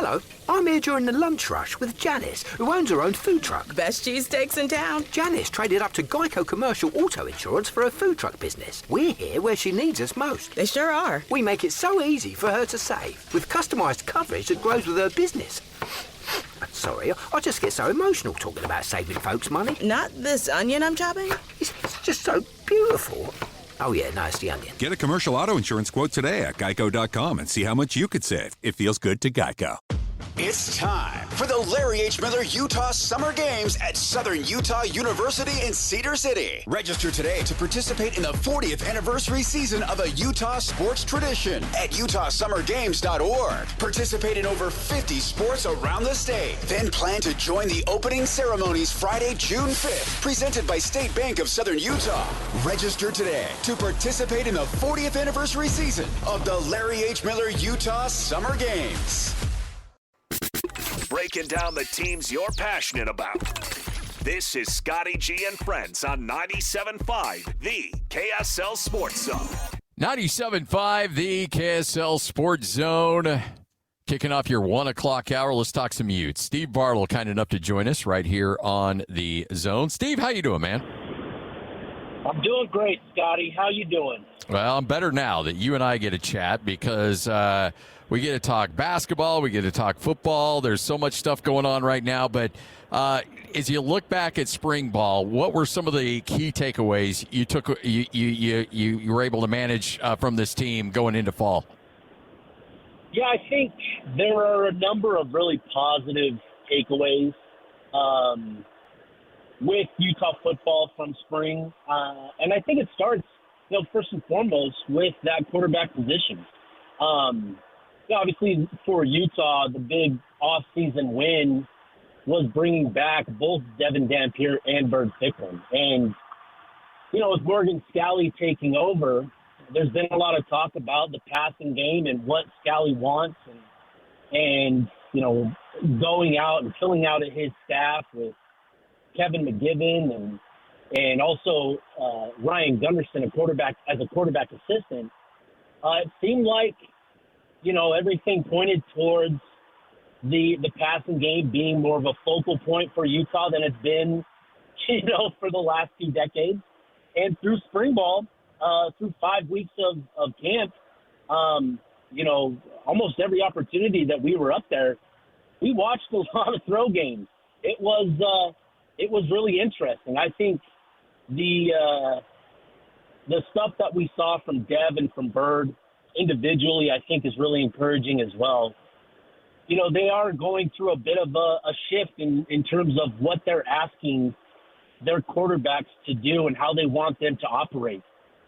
Hello, I'm here during the lunch rush with Janice, who owns her own food truck. Best cheesesteaks in town. Janice traded up to Geico Commercial Auto Insurance for her food truck business. We're here where she needs us most. They sure are. We make it so easy for her to save, with customised coverage that grows with her business. Sorry, I just get so emotional talking about saving folks money. Not this onion I'm chopping? It's just so beautiful. Oh yeah, no, it's the onion. Get a commercial auto insurance quote today at geico.com and see how much you could save. It feels good to Geico. It's time for the Larry H. Miller Utah Summer Games at Southern Utah University in Cedar City. Register today to participate in the 40th anniversary season of a Utah sports tradition at utahsummergames.org. Participate in over 50 sports around the state. Then plan to join the opening ceremonies Friday, June 5th, presented by State Bank of Southern Utah. Register today to participate in the 40th anniversary season of the Larry H. Miller Utah Summer Games. Breaking down the teams you're passionate about. This is Scotty G and Friends on 97.5, the KSL Sports Zone. 97.5, the KSL Sports Zone. Kicking off your 1 o'clock hour. Let's talk some Utes. Steve Bartle, kind enough to join us right here on the Zone. Steve, how you doing, man? I'm doing great, Scotty. How you doing? Well, I'm better now that you and I get to chat because we get to talk basketball, we get to talk football. There's so much stuff going on right now. But as you look back at spring ball, what were some of the key takeaways you took? You were able to manage from this team going into fall? Yeah, I think there are a number of really positive takeaways with Utah football from spring, and I think it starts, first and foremost with that quarterback position. Obviously, for Utah, the big off-season win was bringing back both Devin Dampier and Bird Ficklin. And, with Morgan Scalley taking over, there's been a lot of talk about the passing game and what Scalley wants and going out and filling out his staff with Kevin McGibbon and also Ryan Gunderson, a quarterback assistant. It seemed like, everything pointed towards the passing game being more of a focal point for Utah than it's been, for the last 2 decades. And through spring ball, through 5 weeks of camp, almost every opportunity that we were up there, we watched a lot of throw games. It was really interesting. I think the stuff that we saw from Dev and from Bird individually, I think, is really encouraging as well. They are going through a bit of a shift in terms of what they're asking their quarterbacks to do and how they want them to operate.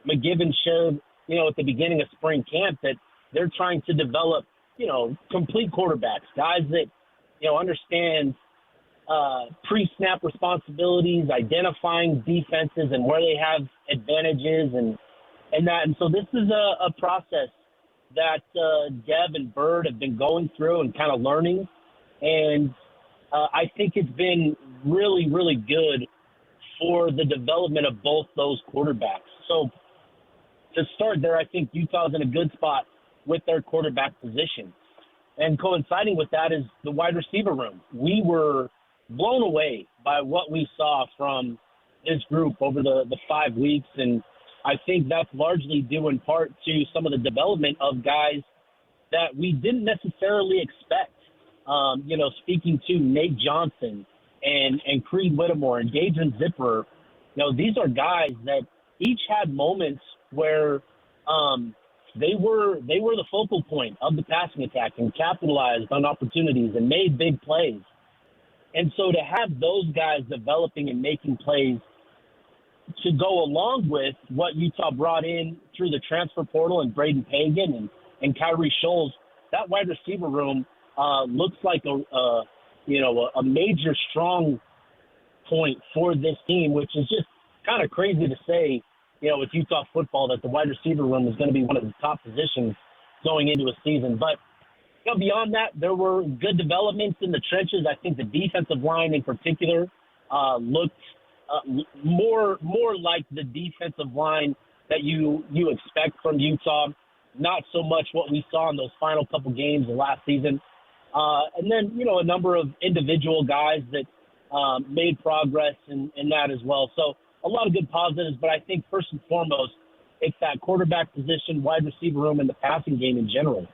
McGibbon showed, at the beginning of spring camp that they're trying to develop, complete quarterbacks, guys that, understand pre-snap responsibilities, identifying defenses and where they have advantages and that. And so this is a process that Dev and Bird have been going through and kind of learning. And I think it's been really, really good for the development of both those quarterbacks. So to start there, I think Utah's in a good spot with their quarterback position. And coinciding with that is the wide receiver room. We were blown away by what we saw from this group over the 5 weeks. And I think that's largely due in part to some of the development of guys that we didn't necessarily expect. Speaking to Nate Johnson and Creed Whittemore and Gadrian Zipper, these are guys that each had moments where they were the focal point of the passing attack and capitalized on opportunities and made big plays. And so to have those guys developing and making plays to go along with what Utah brought in through the transfer portal and Braden Pagan and Kyrie Scholes, that wide receiver room looks like a major strong point for this team, which is just kind of crazy to say, with Utah football, that the wide receiver room is going to be one of the top positions going into a season. But beyond that, there were good developments in the trenches. I think the defensive line in particular looked more like the defensive line that you expect from Utah, not so much what we saw in those final couple games of last season. And then, a number of individual guys that made progress in that as well. So a lot of good positives, but I think first and foremost, it's that quarterback position, wide receiver room, and the passing game in general.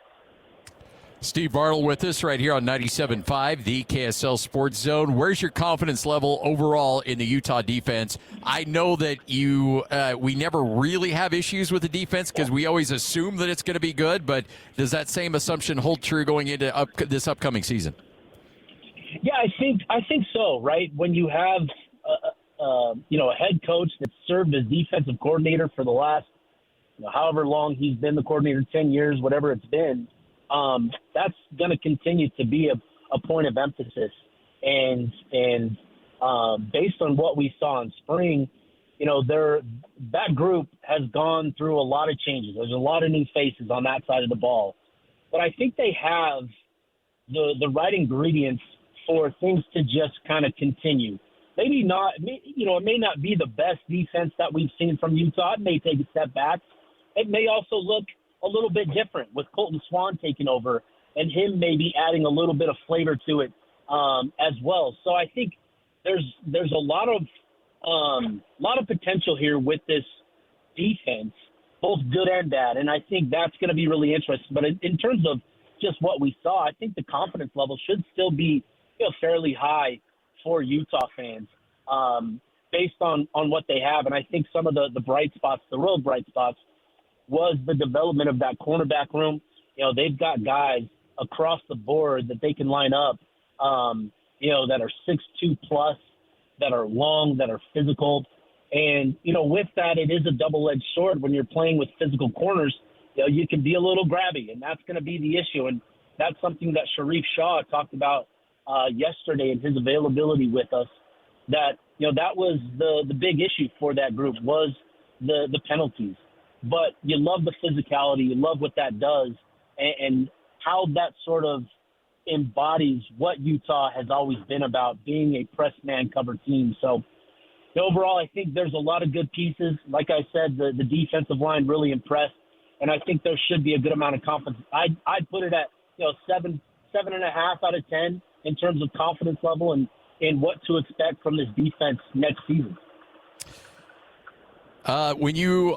Steve Bartle with us right here on 97.5, the KSL Sports Zone. Where's your confidence level overall in the Utah defense? I know that we never really have issues with the defense because we always assume that it's going to be good, but does that same assumption hold true going into this upcoming season? Yeah, I think so, right? When you have a head coach that served as defensive coordinator for the last however long he's been the coordinator, 10 years, whatever it's been, that's going to continue to be a point of emphasis. And based on what we saw in spring, that group has gone through a lot of changes. There's a lot of new faces on that side of the ball. But I think they have the right ingredients for things to just kind of continue. Maybe not, it may not be the best defense that we've seen from Utah. It may take a step back. It may also look a little bit different with Colton Swan taking over and him maybe adding a little bit of flavor to it as well. So I think there's a lot of potential here with this defense, both good and bad. And I think that's going to be really interesting. But in terms of just what we saw, I think the confidence level should still be fairly high for Utah fans based on what they have. And I think some of the bright spots, the real bright spots, was the development of that cornerback room. They've got guys across the board that they can line up, that are 6'2 plus, that are long, that are physical. And, with that, it is a double-edged sword when you're playing with physical corners. You can be a little grabby, and that's going to be the issue. And that's something that Sharif Shaw talked about yesterday in his availability with us, that, that was the big issue for that group was the penalties. But you love the physicality, you love what that does, and how that sort of embodies what Utah has always been about, being a press man cover team. So overall, I think there's a lot of good pieces. Like I said, the defensive line really impressed, and I think there should be a good amount of confidence. I'd put it at 7.5 out of 10 in terms of confidence level and what to expect from this defense next season. When you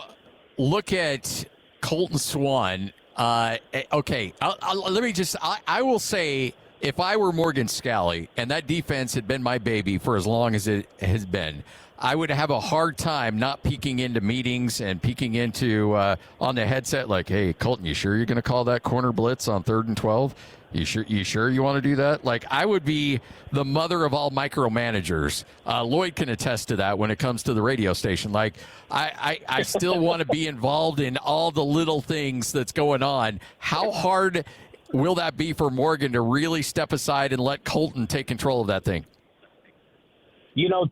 look at Colton Swan, okay, I will say, if I were Morgan Scalley and that defense had been my baby for as long as it has been, I would have a hard time not peeking into meetings and peeking into on the headset like, hey, Colton, you sure you're going to call that corner blitz on 3rd and 12? You sure you want to do that? Like, I would be the mother of all micromanagers. Lloyd can attest to that when it comes to the radio station. Like, I still want to be involved in all the little things that's going on. How hard will that be for Morgan to really step aside and let Colton take control of that thing?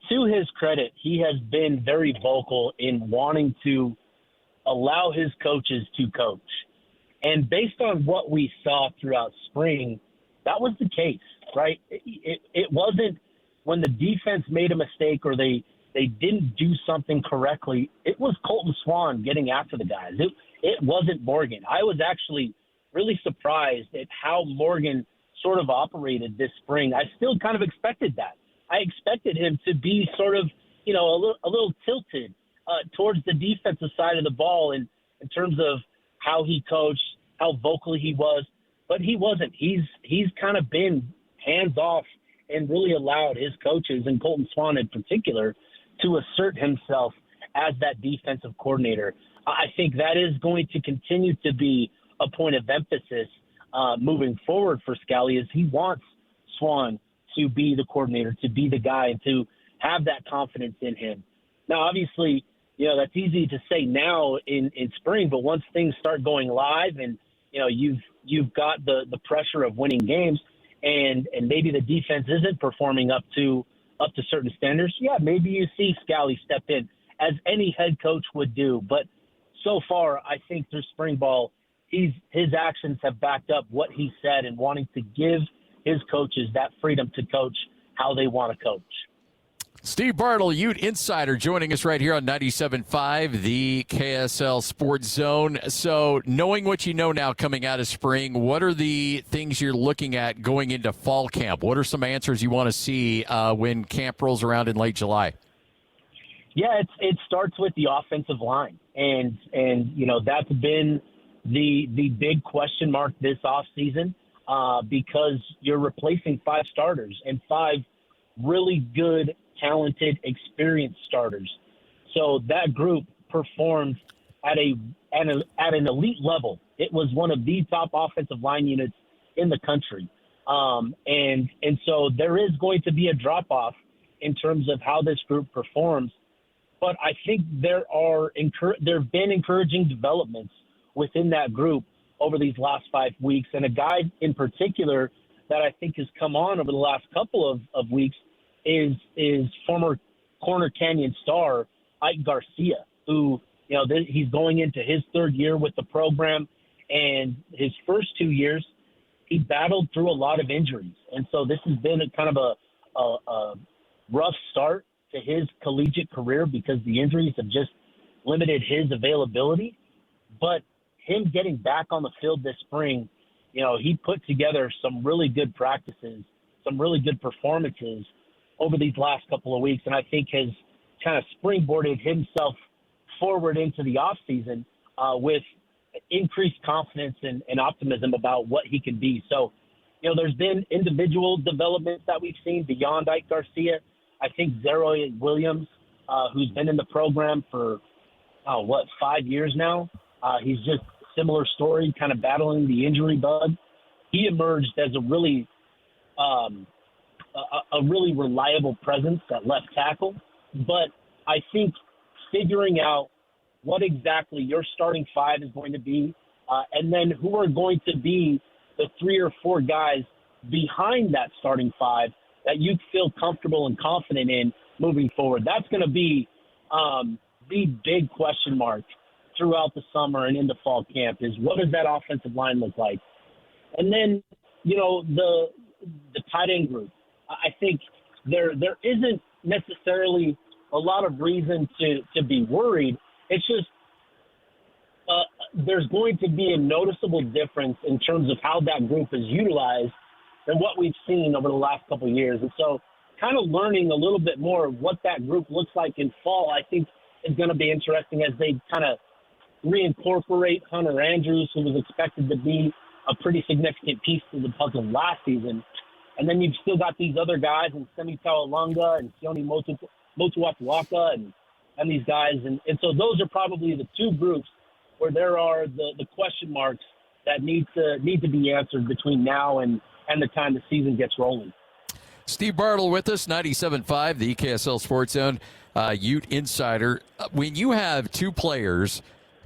To his credit, he has been very vocal in wanting to allow his coaches to coach. And based on what we saw throughout spring, that was the case, right? It wasn't when the defense made a mistake or they didn't do something correctly. It was Colton Swan getting after the guys. It wasn't Morgan. I was actually really surprised at how Morgan sort of operated this spring. I still kind of expected that. I expected him to be sort of, a little tilted towards the defensive side of the ball in terms of how he coached, how vocal he was, but he wasn't. He's kind of been hands off and really allowed his coaches, and Colton Swan in particular, to assert himself as that defensive coordinator. I think that is going to continue to be a point of emphasis moving forward for Scally, is he wants Swan to be the coordinator, to be the guy, and to have that confidence in him. Now, obviously, that's easy to say now in spring, but once things start going live and, you've got the pressure of winning games and maybe the defense isn't performing up to certain standards, maybe you see Scally step in, as any head coach would do. But so far, I think through spring ball, his actions have backed up what he said and wanting to give his coaches that freedom to coach how they want to coach. Steve Bartle, Ute Insider, joining us right here on 97.5, the KSL Sports Zone. So knowing what you know now coming out of spring, what are the things you're looking at going into fall camp? What are some answers you want to see when camp rolls around in late July? Yeah, it starts with the offensive line. And that's been the big question mark this offseason because you're replacing 5 starters and 5 really good, talented, experienced starters. So that group performed at an elite level. It was one of the top offensive line units in the country. And so there is going to be a drop-off in terms of how this group performs. But I think there have been encouraging developments within that group over these last 5 weeks. And a guy in particular that I think has come on over the last couple of weeks is former Corner Canyon star Ike Garcia, who, he's going into his 3rd year with the program. And his first 2 years, he battled through a lot of injuries. And so this has been a kind of a rough start to his collegiate career because the injuries have just limited his availability. But him getting back on the field this spring, he put together some really good practices, some really good performances over these last couple of weeks, and I think has kind of springboarded himself forward into the offseason with increased confidence and optimism about what he can be. So, there's been individual developments that we've seen beyond Ike Garcia. I think Zeroy Williams, who's been in the program for, 5 years now, he's just similar story, kind of battling the injury bug. He emerged as a really reliable presence at left tackle. But I think figuring out what exactly your starting 5 is going to be, and then who are going to be the 3 or 4 guys behind that starting 5 that you feel comfortable and confident in moving forward. That's going to be the big question mark throughout the summer and into fall camp is what does that offensive line look like? And then, the tight end group. I think there isn't necessarily a lot of reason to be worried. It's just there's going to be a noticeable difference in terms of how that group is utilized than what we've seen over the last couple of years. And so kind of learning a little bit more of what that group looks like in fall, I think is going to be interesting as they kind of reincorporate Hunter Andrews, who was expected to be a pretty significant piece to the puzzle last season. And then you've still got these other guys in Semi Tawalunga and Sione Motuatuaka and these guys. And so those are probably the 2 groups where there are the question marks that need to be answered between now and the time the season gets rolling. Steve Bartle with us, 97.5, the KSL Sports Zone, Ute Insider. When you have 2 players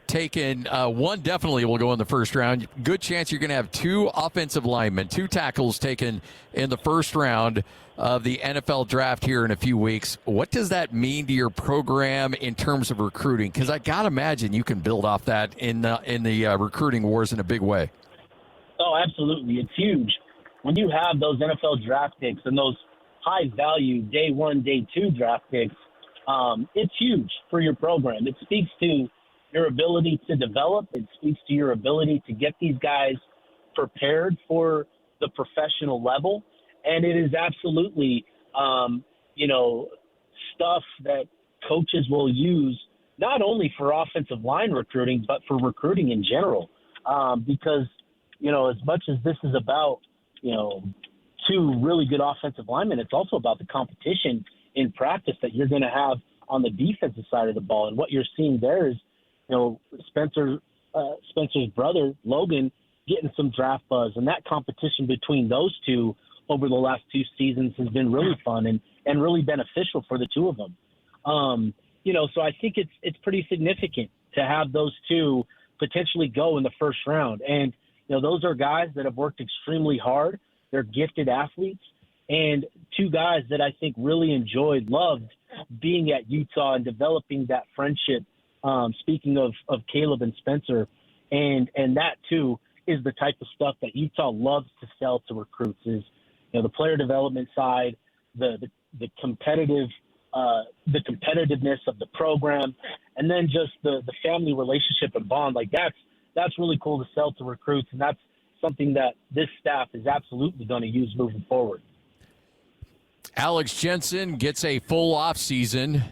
taken, one definitely will go in the first round. Good chance you're going to have 2 offensive linemen, 2 tackles taken in the first round of the NFL draft here in a few weeks. What does that mean to your program in terms of recruiting? Because I got to imagine you can build off that in the recruiting wars in a big way. Oh, absolutely. It's huge. When you have those NFL draft picks and those high-value day 1, day 2 draft picks, it's huge for your program. It speaks to your ability to develop. It speaks to your ability to get these guys prepared for the professional level. And it is absolutely, stuff that coaches will use not only for offensive line recruiting, but for recruiting in general. Because, as much as this is about, 2 really good offensive linemen, it's also about the competition in practice that you're going to have on the defensive side of the ball. And what you're seeing there is, Spencer's brother, Logan, getting some draft buzz. And that competition between those 2 over the last 2 seasons has been really fun and really beneficial for the 2 of them. So I think it's pretty significant to have those 2 potentially go in the first round. And, those are guys that have worked extremely hard. They're gifted athletes. And 2 guys that I think really loved being at Utah and developing that friendship. Speaking of Caleb and Spencer, and that too is the type of stuff that Utah loves to sell to recruits is, the player development side, the competitive the competitiveness of the program, and then just the family relationship and bond. Like that's really cool to sell to recruits, and that's something that this staff is absolutely going to use moving forward. Alex Jensen gets a full off season,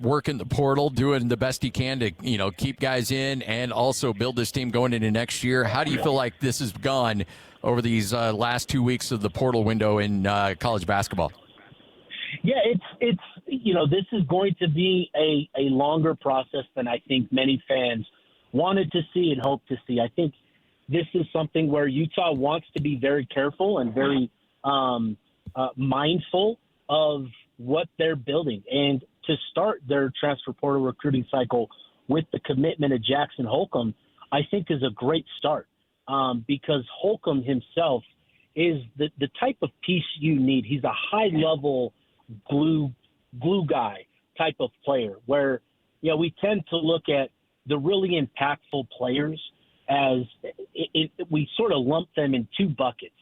working the portal, doing the best he can to, keep guys in and also build this team going into next year. How do you feel like this has gone over these last 2 weeks of the portal window in college basketball? Yeah, it's this is going to be a longer process than I think many fans wanted to see and hoped to see. I think this is something where Utah wants to be very careful and very mindful of what they're building. And to start their transfer portal recruiting cycle with the commitment of Jackson Holcomb, I think is a great start because Holcomb himself is the type of piece you need. He's a high-level glue guy type of player where, we tend to look at the really impactful players as we sort of lump them in two buckets.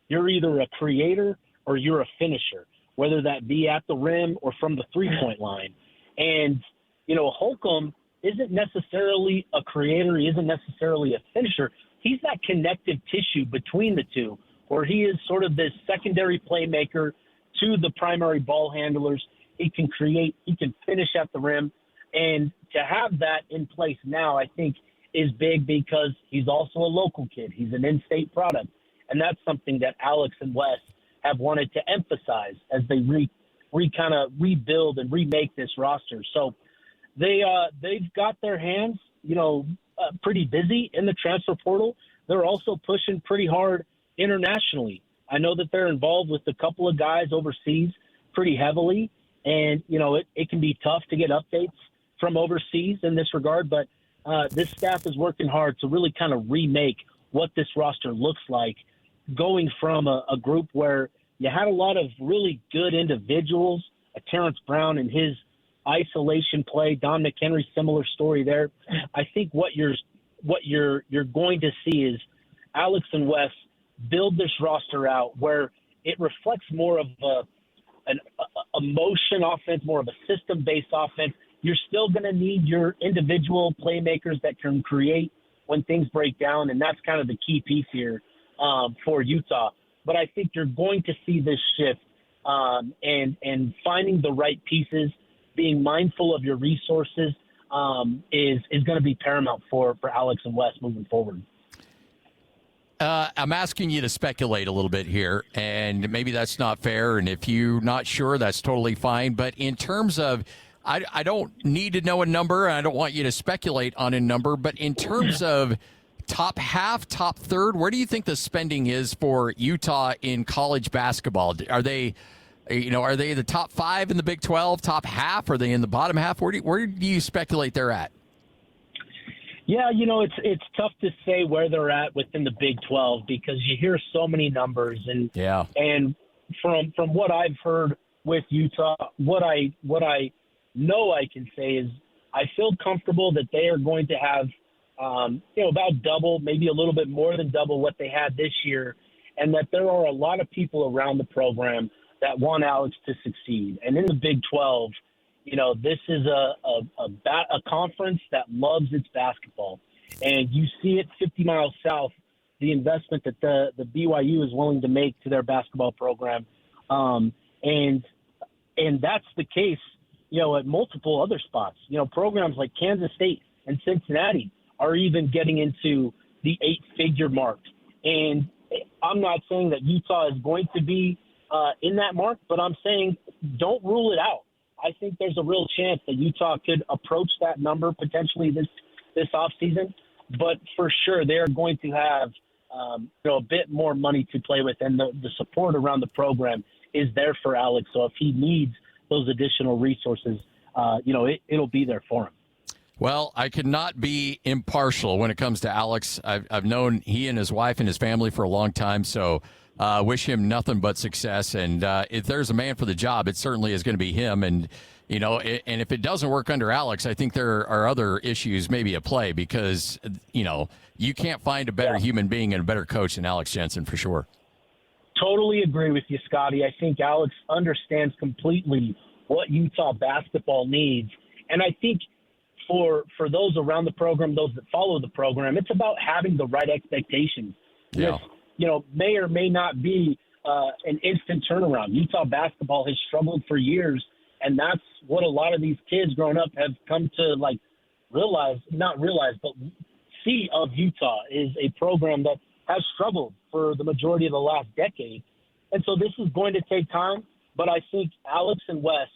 You're either a creator or you're a finisher, whether that be at the rim or from the three-point line. And, Holcomb isn't necessarily a creator. He isn't necessarily a finisher. He's that connective tissue between the two, where he is sort of this secondary playmaker to the primary ball handlers. He can create, he can finish at the rim. And to have that in place now, I think, is big because he's also a local kid. He's an in-state product. And that's something that Alex and Wes have wanted to emphasize as they kind of rebuild and remake this roster. So they've got their hands, pretty busy in the transfer portal. They're also pushing pretty hard internationally. I know that they're involved with a couple of guys overseas pretty heavily, and, it can be tough to get updates from overseas in this regard, but this staff is working hard to really kind of remake what this roster looks like, going from a group where you had a lot of really good individuals, Terrence Brown and his isolation play, Don McHenry, similar story there. I think what you're going to see is Alex and Wes build this roster out where it reflects more of an emotion offense, more of a system-based offense. You're still going to need your individual playmakers that can create when things break down, and that's kind of the key piece here for Utah. But I think you're going to see this shift and finding the right pieces, being mindful of your resources is going to be paramount for Alex and Wes moving forward. I'm asking you to speculate a little bit here, and maybe that's not fair, and if you're not sure, that's totally fine. But in terms of I don't need to know a number, and I don't want you to speculate on a number, but in terms of top half, top third, where do you think the spending is for Utah in college basketball? Are they the top 5 in the Big 12, top half? Are they in the bottom half? Where do you speculate they're at? Yeah, it's tough to say where they're at within the Big 12 because you hear so many numbers, and from what I've heard with Utah, what I know I can say is I feel comfortable that they are going to have about double, maybe a little bit more than double what they had this year, and that there are a lot of people around the program that want Alex to succeed. And in the Big 12, this is a conference that loves its basketball. And you see it 50 miles south, the investment that the BYU is willing to make to their basketball program. And that's the case, at multiple other spots. Programs like Kansas State and Cincinnati are even getting into the 8-figure mark. And I'm not saying that Utah is going to be in that mark, but I'm saying don't rule it out. I think there's a real chance that Utah could approach that number potentially this offseason. But for sure, they are going to have a bit more money to play with, and the support around the program is there for Alex. So if he needs those additional resources, it'll be there for him. Well, I could not be impartial when it comes to Alex. I've known he and his wife and his family for a long time, so wish him nothing but success. And if there's a man for the job, it certainly is going to be him. And, and if it doesn't work under Alex, I think there are other issues maybe at play because, you can't find a better human being and a better coach than Alex Jensen for sure. Totally agree with you, Scotty. I think Alex understands completely what Utah basketball needs. And I think for those around the program, those that follow the program, it's about having the right expectations. Yeah. This, may or may not be an instant turnaround. Utah basketball has struggled for years, and that's what a lot of these kids growing up have come to not realize, but see of Utah is a program that has struggled for the majority of the last decade. And so this is going to take time, but I think Alex and Wes,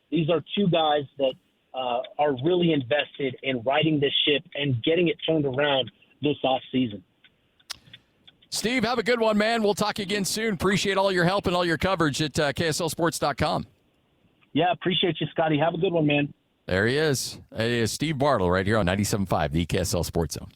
these are two guys that are really invested in righting this ship and getting it turned around this offseason. Steve, have a good one, man. We'll talk again soon. Appreciate all your help and all your coverage at KSLSports.com. Yeah, appreciate you, Scotty. Have a good one, man. There he is. It is Steve Bartle right here on 97.5, the KSL Sports Zone.